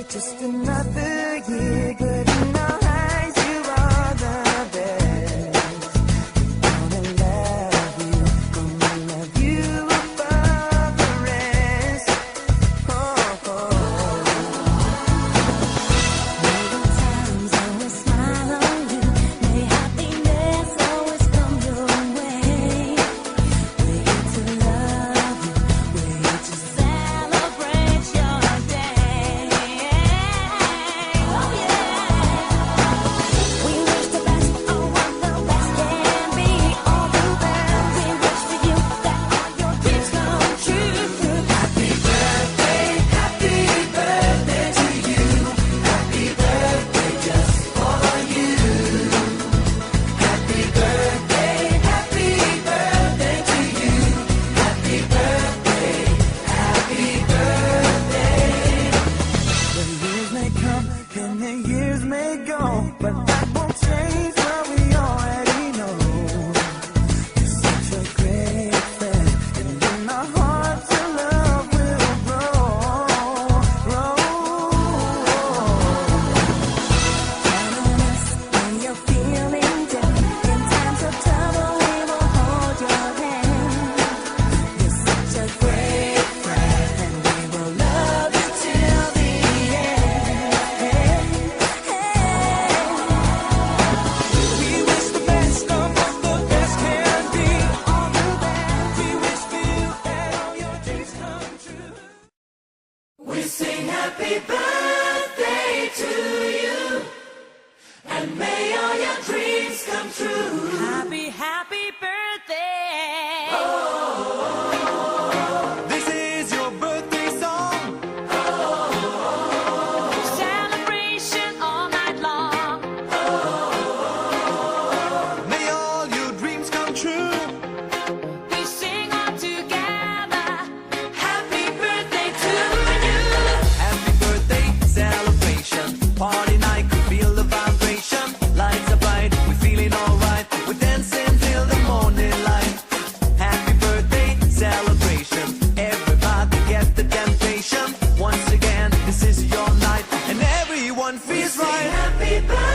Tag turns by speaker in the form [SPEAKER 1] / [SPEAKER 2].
[SPEAKER 1] Just another year, good in our eyes, you are the best. Gonna love you above the rest. Oh, oh. May the times always smile on you, may happiness always come your way. We're here to love you, we're here to celebrate your day. And the years may go, but that won't change what we already know. You're such a great friend, and in our hearts your love will grow. Count on us when you're feeling down. In times of trouble, we will hold your hand. You're such a great friend, and we will love you till the end. We sing happy birthday to you, and may all your dreams come true. Happy, happy birthday.
[SPEAKER 2] This is your birthday song.
[SPEAKER 1] Celebration all night long.
[SPEAKER 2] May all your dreams come true.
[SPEAKER 1] We sing all together. Happy birthday to you.
[SPEAKER 2] Happy birthday celebration. Party night, could feel the vibration. Lights are bright, we're feeling alright. We're dancing till the morning light. Happy birthday celebration. Everybody get the temptation. Once again, this is your night, and everyone feels right.
[SPEAKER 1] Happy birthday.